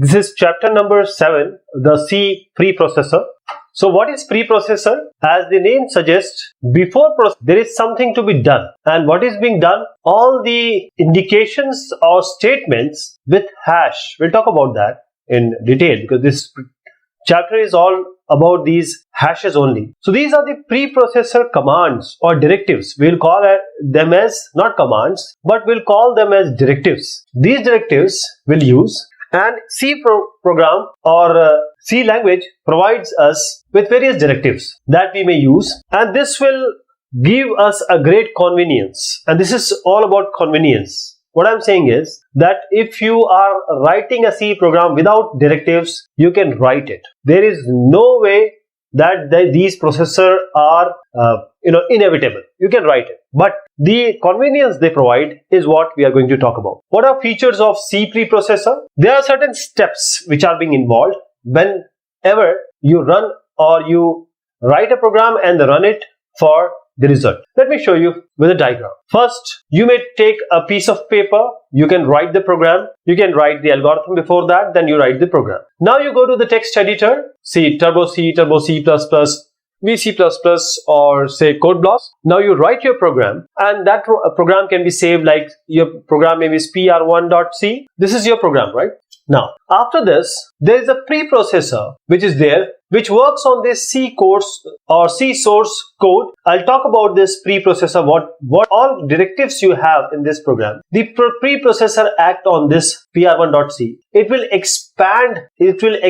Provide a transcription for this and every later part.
This is chapter number 7, the C preprocessor. So what is preprocessor? As the name suggests, before there is something to be done. And what is being done? All the indications or statements with hash. We'll talk about that in detail because this chapter is all about these hashes only. So these are the preprocessor commands or directives. We'll call them as not commands, but we'll call them as directives. These directives we'll use, and C program or C language provides us with various directives that we may use, and this will give us a great convenience. And this is all about convenience. What I'm saying is that if you are writing a C program without directives, you can write it. There is no way that these processors are inevitable. You can write it. But the convenience they provide is what we are going to talk about. What are features of C preprocessor? There are certain steps which are being involved whenever you run or you write a program and run it for the result. Let me show you with a diagram. First, you may take a piece of paper. You can write the program. You can write the algorithm before that. Then you write the program. Now you go to the text editor. See Turbo C, Turbo C++, VC++, or say Code Blocks. Now you write your program, and that program can be saved like your program name is pr1.c. This is your program, right? Now, after this, there is a preprocessor which is there, which works on this C course or C source code. I'll talk about this preprocessor, what all directives you have in this program. The preprocessor act on this pr1.c. It will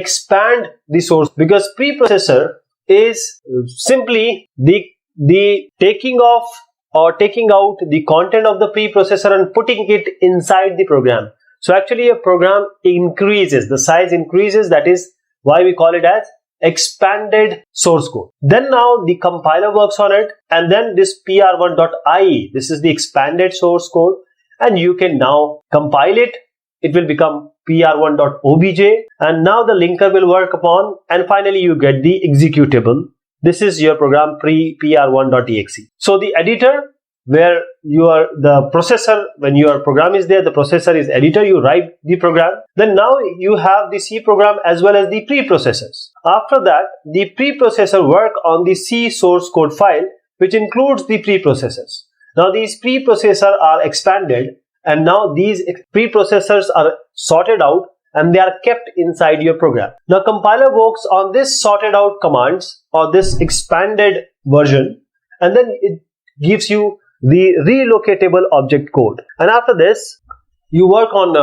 expand the source, because preprocessor is simply the taking off or taking out the content of the preprocessor and putting it inside the program. So actually a program increases, the size increases. That is why we call it as expanded source code. Then now the compiler works on it, and then this pr1.ie, this is the expanded source code, and you can now compile it. It will become pr1.obj, and now the linker will work upon, and finally you get the executable. This is your program pr1.exe. So the editor, where the processor, when your program is there, the processor is editor, you write the program. Then now you have the C program as well as the preprocessors. After that, the preprocessor work on the C source code file, which includes the preprocessors. Now these preprocessors are expanded, and now these preprocessors are sorted out and they are kept inside your program. Now compiler works on this sorted out commands or this expanded version, and then it gives you the relocatable object code. And after this, you work on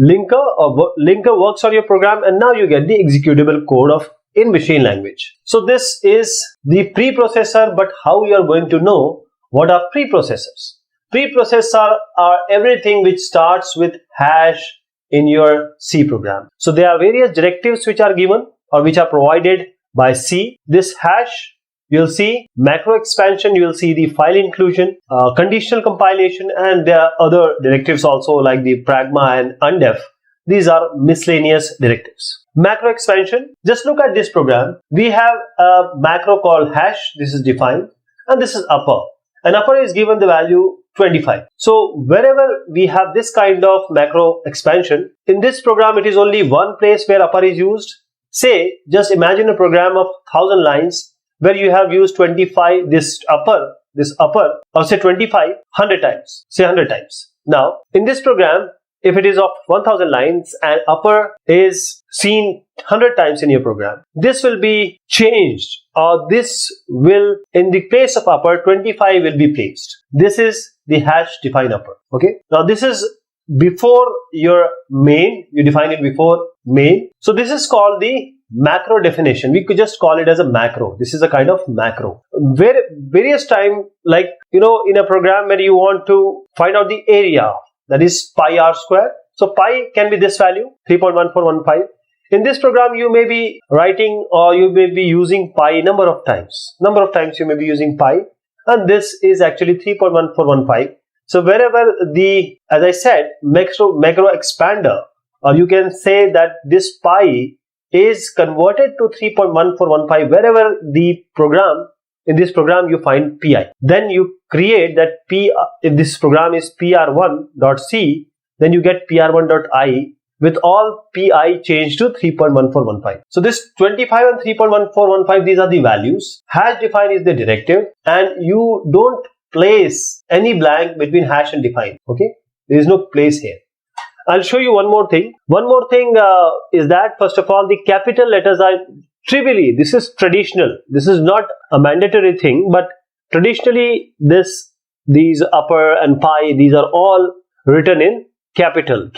linker, or linker works on your program, and now you get the executable code in machine language. So this is the preprocessor, but how you are going to know what are preprocessors? Preprocessor are everything which starts with hash in your C program. So there are various directives which are given or which are provided by C. This hash, you'll see macro expansion, you will see the file inclusion, conditional compilation, and there are other directives also like the pragma and undef. These are miscellaneous directives. Macro expansion, just look at this program. We have a macro called hash, this is defined, and this is upper. And upper is given the value 25. So wherever we have this kind of macro expansion, in this program it is only one place where upper is used. Say, just imagine a program of 1000 lines where you have used 25, this upper, or say 25, 100 times, say 100 times. Now, in this program, if it is of 1000 lines and upper is seen 100 times in your program, this will be changed, or this will, in the place of upper, 25 will be placed. This is the hash define upper. Okay. Now, this is before your main, you define it before main. So this is called the macro definition. We could just call it as a macro. This is a kind of macro. Where various time, like, in a program where you want to find out the area, that is pi r square. So pi can be this value, 3.1415. In this program, you may be writing or you may be using pi number of times. Number of times you may be using pi, and this is actually 3.1415. So wherever as I said, macro expander, or you can say that this pi is converted to 3.1415 wherever the program, in this program you find pi. Then you create that p, if this program is pr1.c, then you get pr1.i, with all pi changed to 3.1415. So this 25 and 3.1415, these are the values. Hash define is the directive, and you don't place any blank between hash and define. Okay, there is no place here. I'll show you one more thing. One more thing is that, first of all, the capital letters are trivially, this is traditional. This is not a mandatory thing, but traditionally these upper and pi, these are all written in capitals,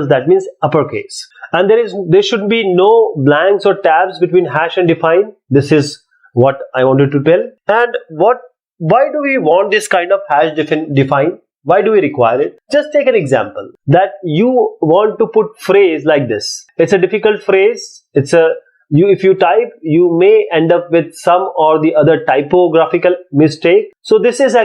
that means uppercase. And there should be no blanks or tabs between hash and define. This is what I wanted to tell. And why do we want this kind of hash define? Why do we require it? Just take an example that you want to put phrase like this. It's a difficult phrase. If you type, you may end up with some or the other typographical mistake. So this is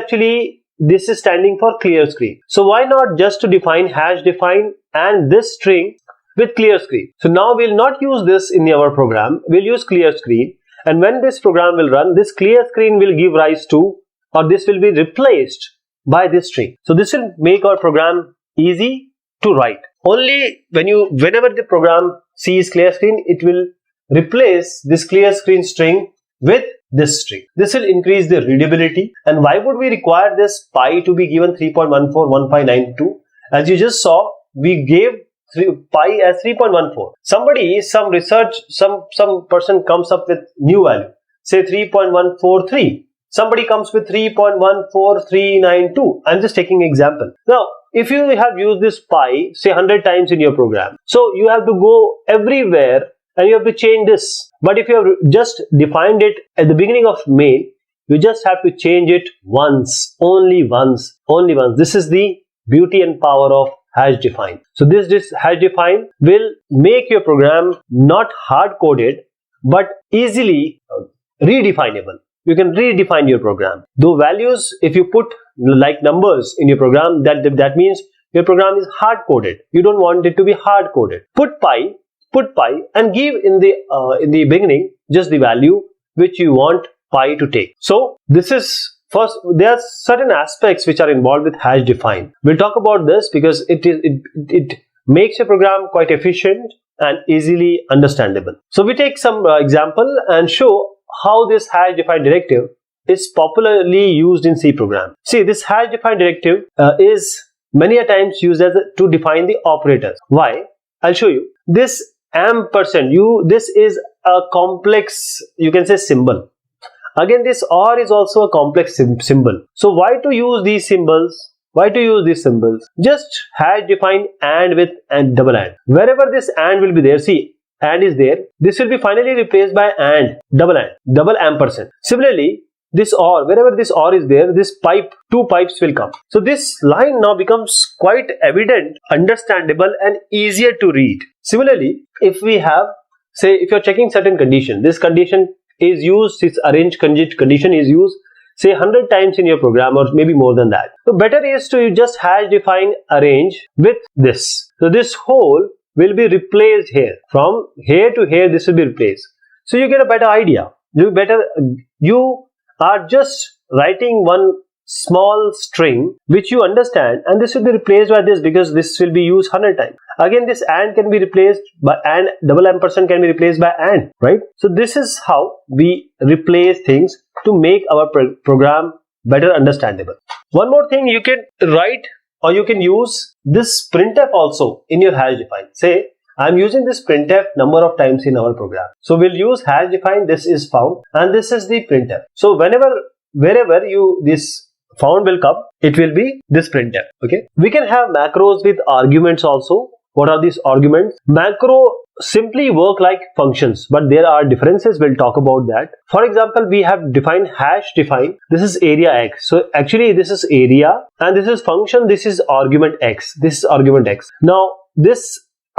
standing for clear screen. So why not just to define hash define and this string with clear screen? So now we'll not use this in our program. We'll use clear screen. And when this program will run, this clear screen will give rise to, or this will be replaced by this string. So this will make our program easy to write. Only whenever the program sees clear screen, it will replace this clear screen string with this string. This will increase the readability. And why would we require this pi to be given 3.141592? As you just saw, we gave pi as 3.14. Some person comes up with new value, say 3.143. Somebody comes with 3.14392. I'm just taking an example. Now, if you have used this pi, say 100 times in your program, so you have to go everywhere and you have to change this. But if you have just defined it at the beginning of main, you just have to change it once, only once. This is the beauty and power of hash define. So this hash define will make your program not hard coded, but easily redefinable. You can redefine your program. Though values, if you put like numbers in your program, that means your program is hard coded. You don't want it to be hard coded. Put pi and give in the beginning just the value which you want pi to take. So this is first, there are certain aspects which are involved with hash define. We'll talk about this because it makes your program quite efficient and easily understandable. So we take some example and show how this hash define directive is popularly used in C program. See, this hash define directive is many a times used to define the operators. Why? I'll show you. This ampersand, this is a complex, you can say, symbol. Again, this OR is also a complex symbol. So why to use these symbols? Just hash define AND with and double AND. Wherever this AND will be there, see, AND is there, this will be finally replaced by AND, double ampersand. Similarly, this OR, wherever this OR is there, this pipe, two pipes will come. So this line now becomes quite evident, understandable and easier to read. Similarly, if we have, say, if you're checking certain condition, this condition is used, this arrange condition is used, say 100 times in your program or maybe more than that. So better is to just hash define arrange with this. So this whole will be replaced here. From here to here, this will be replaced. So you get a better idea. You are just writing one small string which you understand, and this will be replaced by this because this will be used 100 times. Again, this AND can be replaced by AND, double ampersand can be replaced by AND, right? So this is how we replace things to make our program better understandable. One more thing, you can write or you can use this printf also in your hash define. Say, I'm using this printf number of times in our program. So we'll use hash define, this is found, and this is the printf. So wherever this found will come, it will be this printf. Okay. We can have macros with arguments also. What are these arguments? Macro simply work like functions, but there are differences. We'll talk about that. For example, we have defined hash define. This is area x. So actually this is area and this is function. This is argument x. This is argument x. Now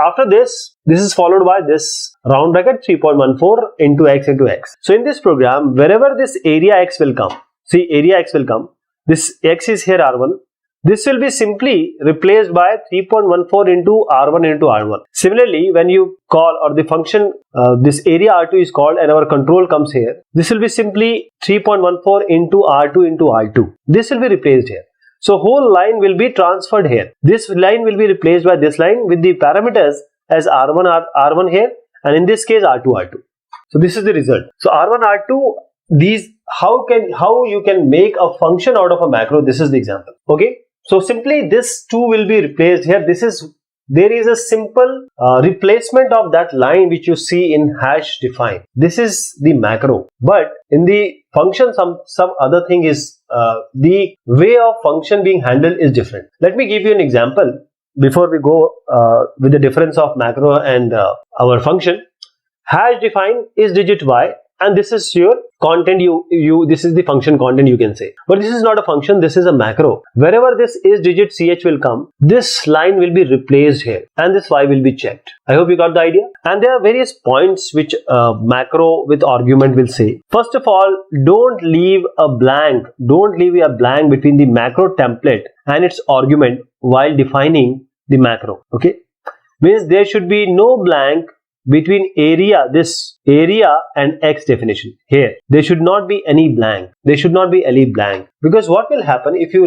after this is followed by this round bracket 3.14 into x into x. So in this program, wherever this area x will come, see area x will come. This x is here R1. This will be simply replaced by 3.14 into R1 into R1. Similarly, when you call or the function, this area R2 is called and our control comes here. This will be simply 3.14 into R2 into R2. This will be replaced here. So whole line will be transferred here. This line will be replaced by this line with the parameters as R1 here, and in this case R2. So this is the result. So R1, R2, these how you can make a function out of a macro. This is the example. Okay. So simply this 2 will be replaced here. There is a simple replacement of that line which you see in hash define. This is the macro, but in the function some other thing is the way of function being handled is different. Let me give you an example before we go with the difference of macro and our function. Hash define is digit y, and this is your content. This is the function content, you can say, but this is not a function, this is a macro. Wherever this is digit ch will come, this line will be replaced here and this y will be checked. I hope you got the idea. And there are various points which macro with argument will say. First of all, don't leave a blank between the macro template and its argument while defining the macro. Okay, means there should be no blank between this area and X definition. Here there should not be any blank. There should not be any blank, because what will happen if you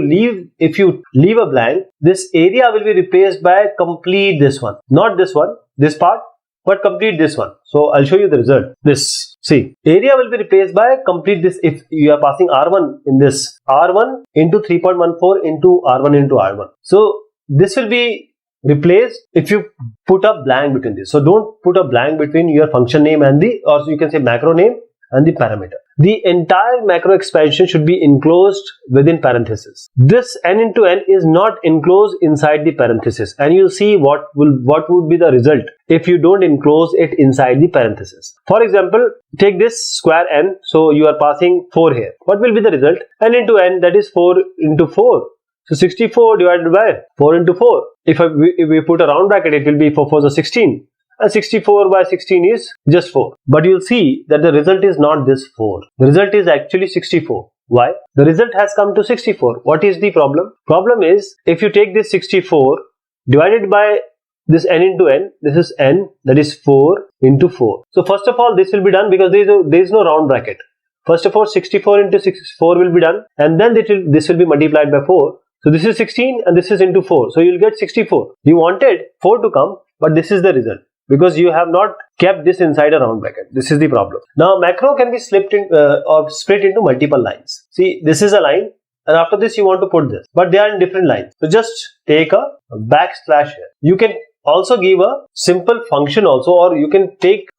leave a blank, this area will be replaced by complete this one, not this one, this part, but complete this one. So I'll show you the result. This, see, area will be replaced by complete this. If you are passing R1 in this, R1 into 3.14 into R1 into R1. So this will be replaced if you put a blank between this. So don't put a blank between your function name and or you can say macro name and the parameter. The entire macro expansion should be enclosed within parenthesis. This n into n is not enclosed inside the parenthesis, and you'll see what would be the result if you don't enclose it inside the parenthesis. For example, take this square n. So you are passing 4 here. What will be the result? N into n, that is 4 into 4. So 64 divided by 4 into 4. If we put a round bracket, it will be 4 4s are 16. And 64 by 16 is just 4. But you'll see that the result is not this 4. The result is actually 64. Why? The result has come to 64. What is the problem? Problem is, if you take this 64 divided by this n into n, this is n, that is 4 into 4. So first of all, this will be done because there is no round bracket. First of all, 64 into 64 will be done, and then this will be multiplied by 4. So this is 16 and this is into 4. So you'll get 64. You wanted 4 to come, but this is the result because you have not kept this inside a round bracket. This is the problem. Now macro can be split into multiple lines. See, this is a line, and after this you want to put this, but they are in different lines. So just take a backslash here. You can also give a simple function also, or you can take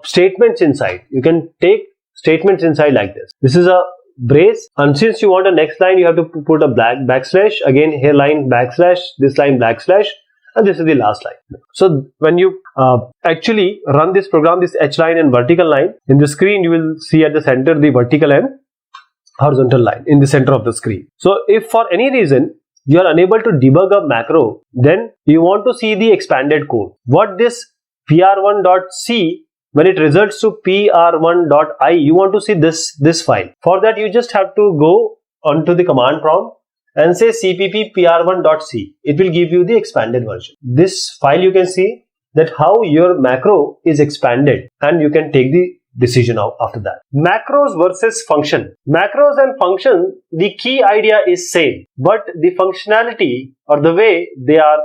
statements inside. You can take statements inside like this. This is a brace, and since you want a next line, you have to put a backslash. Again, here line backslash, this line backslash, and this is the last line. So when you actually run this program, this H line and vertical line in the screen, you will see at the center the vertical and horizontal line in the center of the screen. So if for any reason you are unable to debug a macro, then you want to see the expanded code. What this pr1.c, when it results to pr1.i, you want to see this file. For that, you just have to go onto the command prompt and say cpp pr1.c. It will give you the expanded version. This file, you can see that how your macro is expanded, and you can take the decision after that. Macros versus function. Macros and function, the key idea is same, but the functionality or the way they are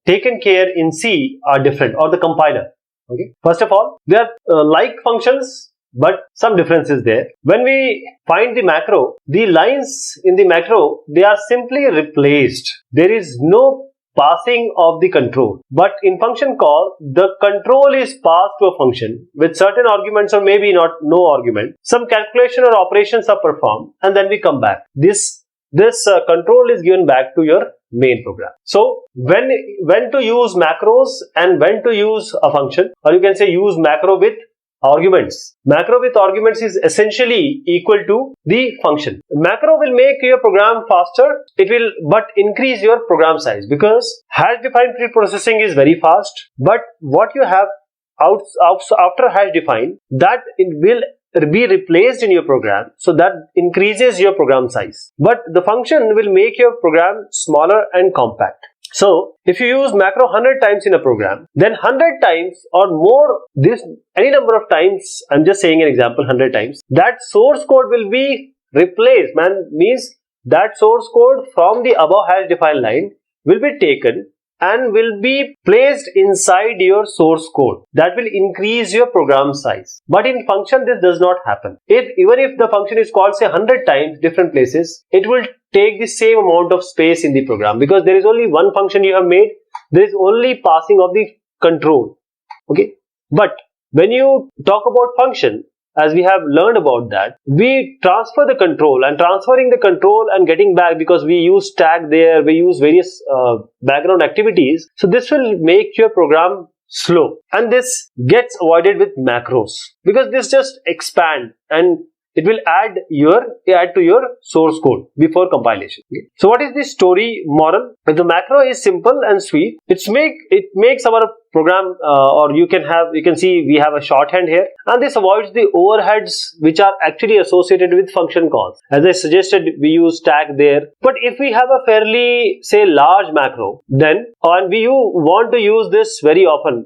taken care in C are different, or the compiler. Okay. First of all, they are like functions, but some difference is there. When we find the macro, the lines in the macro, they are simply replaced. There is no passing of the control. But in function call, the control is passed to a function with certain arguments, or maybe no argument. Some calculation or operations are performed, and then we come back. This control is given back to your main program. So when to use macros and when to use a function, or you can say use macro with arguments. Macro with arguments is essentially equal to the function. Macro will make your program faster. It will but increase your program size, because hash defined pre-processing is very fast, but what you have after hash define, that it will be replaced in your program, so that increases your program size. But the function will make your program smaller and compact. So if you use macro 100 times in a program, then 100 times or more, any number of times, I'm just saying an example, 100 times, that source code will be replaced. Means that source code from the above hash define line will be taken and will be placed inside your source code. That will increase your program size. But in function, this does not happen. Even if the function is called say 100 times different places, it will take the same amount of space in the program, because there is only one function you have made. There is only passing of the control. Okay. But when you talk about function, as we have learned about that, we transfer the control, and transferring the control and getting back, because we use tag there, we use various background activities. So this will make your program slow, and this gets avoided with macros, because this just expand and it will add to your source code before compilation. Okay. So what is the story moral? If the macro is simple and sweet, it makes our program, or you can see we have a shorthand here, and this avoids the overheads which are actually associated with function calls. As I suggested, we use tag there. But if we have a fairly say large macro, then and you want to use this very often,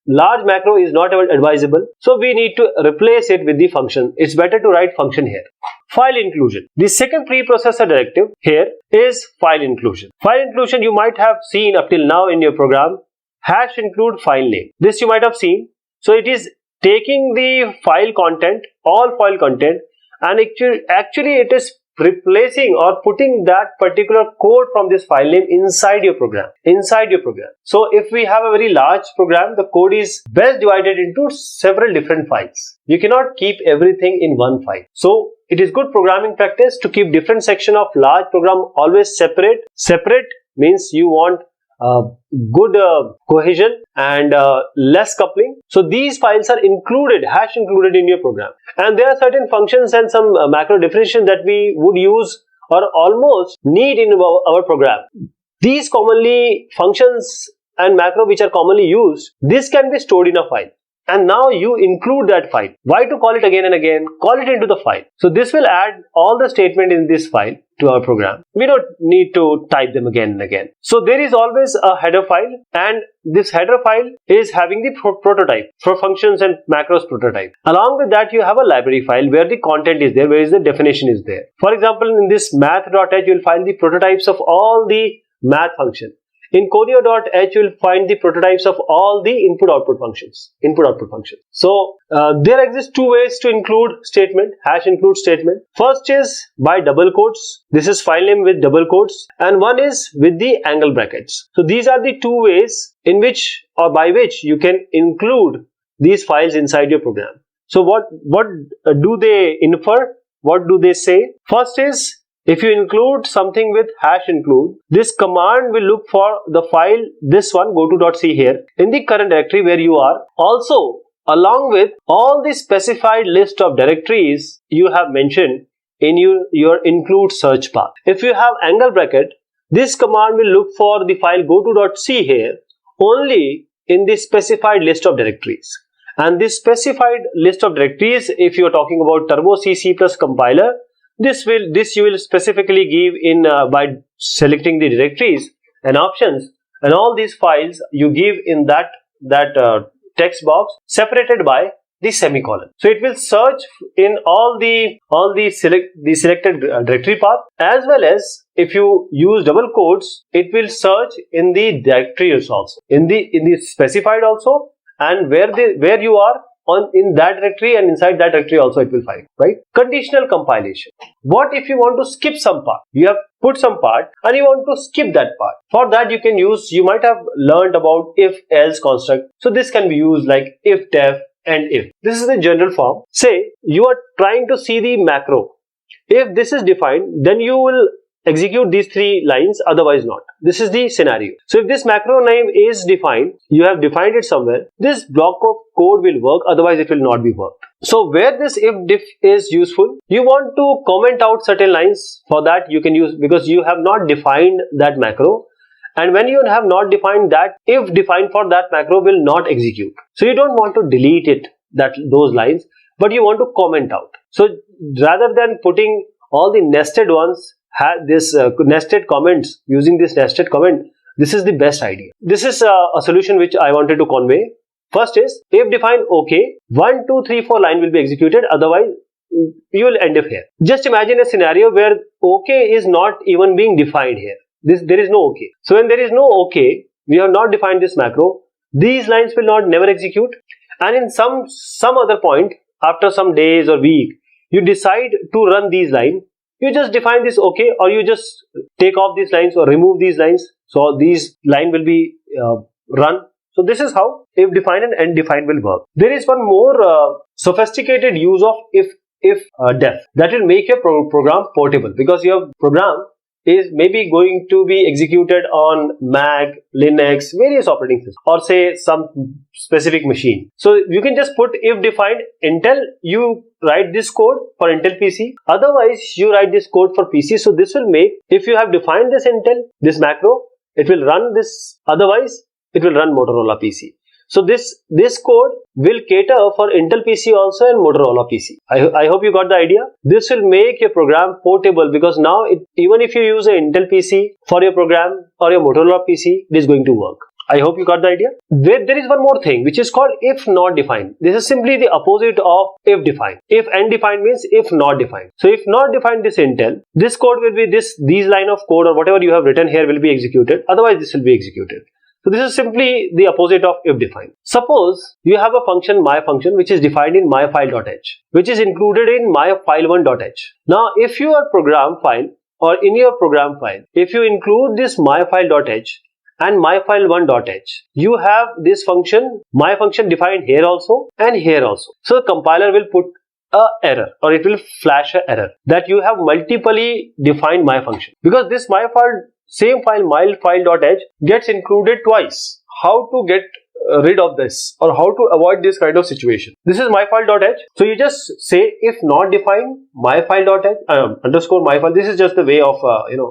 large macro is not advisable, so we need to replace it with the function. It's better to write function here. File inclusion. The second preprocessor directive here is file inclusion. File inclusion you might have seen up till now in your program. Hash include file name. This you might have seen. So it is taking the file content, all file content, and actually it is replacing or putting that particular code from this file name inside your program. So if we have a very large program, the code is best divided into several different files. You cannot keep everything in one file. So it is good programming practice to keep different section of large program always separate. Separate means you want good cohesion and less coupling. So these files are hash included in your program, and there are certain functions and some macro definitions that we would use or almost need in our program. These commonly functions and macro which are commonly used, this can be stored in a file, and now you include that file. Why to call it again and again? Call it into the file. So this will add all the statement in this file to our program. We don't need to type them again and again. So there is always a header file, and this header file is having the prototype for functions and macros prototype. Along with that, you have a library file where the content is there, where the definition is there. For example, in this math.h, you will find the prototypes of all the math function. In Conio.h, you will find the prototypes of all the input-output functions. So there exist two ways to include statement, hash include statement. First is by double quotes. This is file name with double quotes, and one is with the angle brackets. So these are the two ways in which or by which you can include these files inside your program. So what do they infer? What do they say? First is, if you include something with hash include, this command will look for the file, this one, goto.c here, in the current directory where you are. Also, along with all the specified list of directories you have mentioned in your include search path. If you have angle bracket, this command will look for the file goto.c here only in the specified list of directories. And this specified list of directories, if you are talking about Turbo C, C+ compiler, this you will specifically give in by selecting the directories and options, and all these files you give in that text box separated by the semicolon. So it will search in all the selected directory path, as well as if you use double quotes, it will search in the directories also, in the specified also, and where you are in that directory, and inside that directory also it will find, right? Conditional compilation. What if you want to skip some part? You have put some part and you want to skip that part. For that you might have learned about if-else construct. So this can be used like if def and if. This is the general form. Say you are trying to see the macro. If this is defined, then you will execute these three lines, otherwise not. This is the scenario. So if this macro name is defined, you have defined it somewhere, this block of code will work, otherwise it will not be worked. So where this if diff is useful, you want to comment out certain lines. For that you can use, because you have not defined that macro, and when you have not defined that, if defined for that macro will not execute. So you don't want to delete it, those lines, but you want to comment out. So rather than putting all the nested ones, have this nested comments, using this nested comment, this is the best idea. This is a solution which I wanted to convey. First is, if defined OK, 1, 2, 3, 4 line will be executed, otherwise you will end up here. Just imagine a scenario where OK is not even being defined here. there is no OK. So when there is no OK, we have not defined this macro, these lines will not never execute, and in some other point, after some days or week, you decide to run these lines, you just define this OK, or you just take off these lines or remove these lines, so these line will be run. So this is how if defined and end defined will work. There is one more sophisticated use of if def that will make your program portable, because your program is maybe going to be executed on Mac, Linux, various operating systems, or say some specific machine. So you can just put if defined Intel, you write this code for Intel PC, otherwise you write this code for PC. So this will make, if you have defined this Intel, this macro, it will run this, otherwise it will run Motorola PC. So this code will cater for Intel PC also and Motorola PC. I hope you got the idea. This will make your program portable, because now even if you use an Intel PC for your program or your Motorola PC, it is going to work. I hope you got the idea. There is one more thing which is called if not defined. This is simply the opposite of if defined. If and defined means if not defined. So if not defined this Intel, this code will be these line of code or whatever you have written here will be executed. Otherwise this will be executed. So this is simply the opposite of if defined. Suppose you have a function my function which is defined in myfile.h, which is included in myfile1.h. Now if your program file or in your program file, if you include this myfile.h and myfile1.h, you have this function, my function defined here also and here also. So the compiler will put a error, or it will flash a error that you have multiply defined my function, because this same file myfile.h gets included twice. How to get rid of this, or how to avoid this kind of situation? This is myfile.h. So you just say if not defined myfile.h underscore myfile. This is just the way of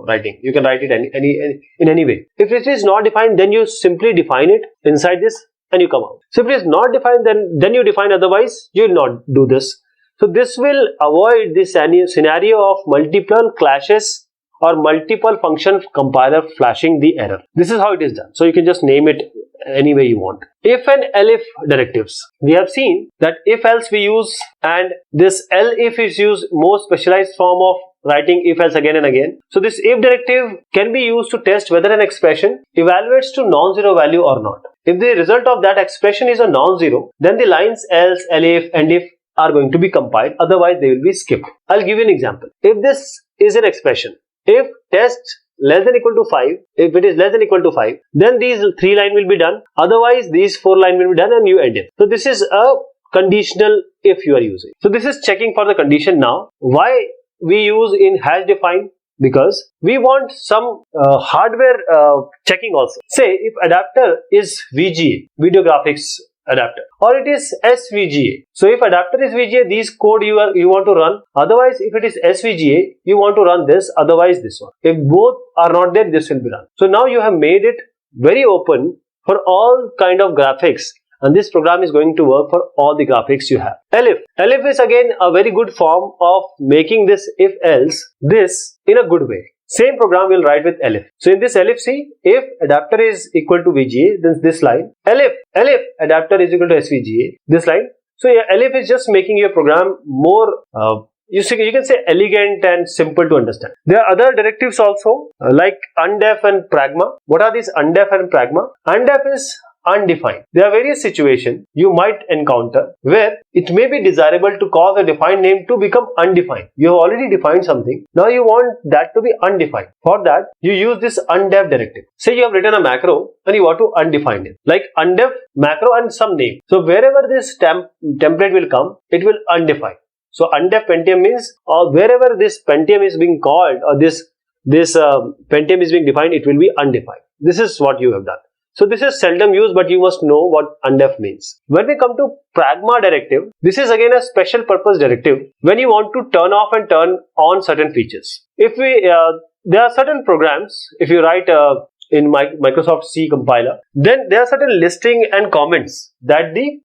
writing. You can write it in any way. If it is not defined, then you simply define it inside this and you come out. So if it is not defined, then you define, otherwise you will not do this. So this will avoid this scenario of multiple clashes or multiple function compiler flashing the error. This is how it is done. So you can just name it any way you want. If and elif directives. We have seen that if else we use, and this elif is used more specialized form of writing if else again and again. So this if directive can be used to test whether an expression evaluates to non-zero value or not. If the result of that expression is a non-zero, then the lines else, elif and if are going to be compiled, otherwise they will be skipped. I'll give you an example. If this is an expression, if test less than equal to 5, if it is less than equal to 5, then these 3 line will be done, otherwise these 4 line will be done and you end it. So this is a conditional if you are using. So this is checking for the condition. Now why we use in hash define? Because we want some hardware checking also. Say if adapter is VGA, video graphics adapter, or it is SVGA. So if adapter is VGA, these code you want to run. Otherwise, if it is SVGA, you want to run this. Otherwise, this one. If both are not there, this will be run. So now you have made it very open for all kind of graphics, and this program is going to work for all the graphics you have. Elif. Elif is again a very good form of making this if else this in a good way. Same program will write with elif. So in this elif, see, if adapter is equal to VGA, then this line, elif adapter is equal to SVGA, this line. So yeah, elif is just making your program more, you can say elegant and simple to understand. There are other directives also like undef and pragma. What are these undef and pragma? Undef is undefined. There are various situations you might encounter where it may be desirable to cause a defined name to become undefined. You have already defined something. Now you want that to be undefined. For that, you use this undef directive. Say you have written a macro and you want to undefine it. Like undef macro and some name. So wherever this template will come, it will undefine. So undef Pentium means, or wherever this Pentium is being called, or this Pentium is being defined, it will be undefined. This is what you have done. So this is seldom used, but you must know what undef means. When we come to pragma directive, this is again a special purpose directive when you want to turn off and turn on certain features. If there are certain programs, if you write in Microsoft C compiler, then there are certain listing and comments that the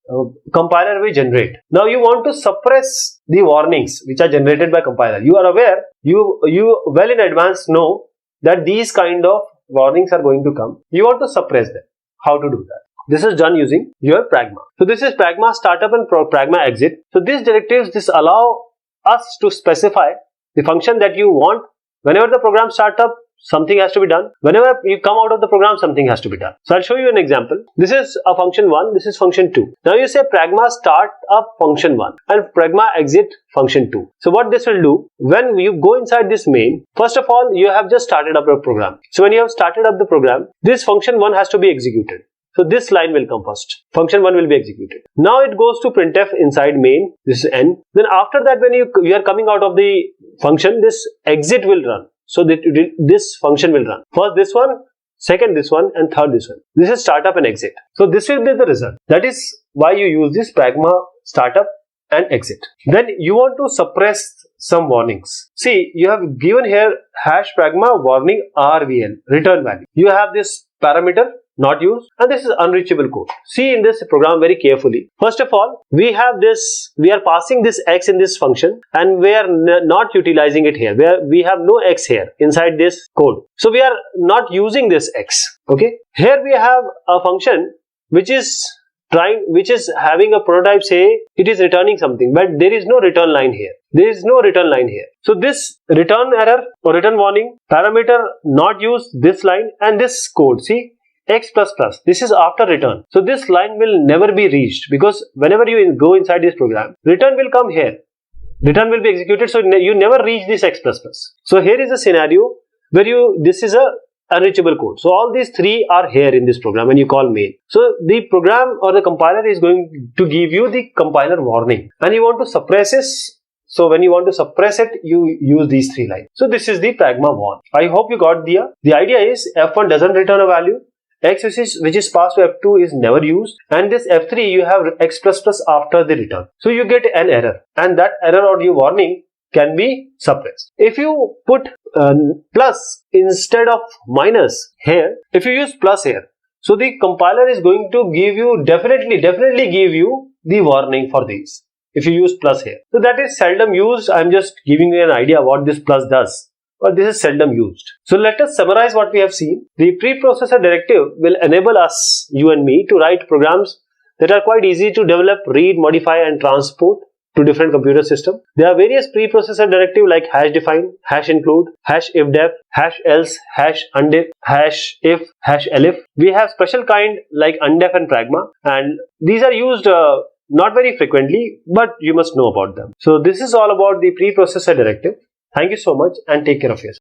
compiler will generate. Now you want to suppress the warnings which are generated by compiler. You are aware, you well in advance know that these kind of warnings are going to come. You want to suppress them. How to do that? This is done using your pragma. So this is pragma startup and pragma exit. So these directives, this allow us to specify the function that you want. Whenever the program starts up, something has to be done. Whenever you come out of the program, something has to be done. So I'll show you an example. This is a function 1, this is function 2. Now you say pragma start up function 1 and pragma exit function 2. So what this will do, when you go inside this main, first of all, you have just started up a program. So when you have started up the program, this function 1 has to be executed. So this line will come first. Function 1 will be executed. Now it goes to printf inside main. This is n. Then after that, when you are coming out of the function, this exit will run. So this function will run. First this one, second this one, and third this one. This is startup and exit. So this will be the result. That is why you use this pragma startup and exit. Then you want to suppress some warnings. See, you have given here hash pragma warning RVL, return value. You have this parameter not used, and this is unreachable code. See in this program very carefully. First of all, we have this, we are passing this x in this function and we are not utilizing it here. Where we have no x here inside this code. So we are not using this x. Okay. Here we have a function which is having a prototype, say it is returning something, but there is no return line here. There is no return line here. So this return error or return warning, parameter not used, this line and this code, see, x++, this is after return. So this line will never be reached, because whenever you go inside this program, return will come here. Return will be executed, so you never reach this x++. So here is a scenario where this is a unreachable code. So all these three are here in this program when you call main. So the program or the compiler is going to give you the compiler warning, and you want to suppress it. So when you want to suppress it, you use these three lines. So this is the pragma warn. I hope you got the idea is F1 doesn't return a value. X which is passed to F2 is never used, and this F3 you have x++ after the return. So you get an error, and that error or your warning can be suppressed. If you put plus instead of minus here, if you use plus here, so the compiler is going to give you definitely give you the warning for these. If you use plus here, so that is seldom used. I am just giving you an idea what this plus does. But this is seldom used. So let us summarize what we have seen. The preprocessor directive will enable us, you and me, to write programs that are quite easy to develop, read, modify and transport to different computer systems. There are various preprocessor directives like hash define, hash include, hash ifdef, hash else, hash undef, hash if, hash elif. We have special kind like undef and pragma, and these are used not very frequently, but you must know about them. So this is all about the preprocessor directive. Thank you so much and take care of yourself.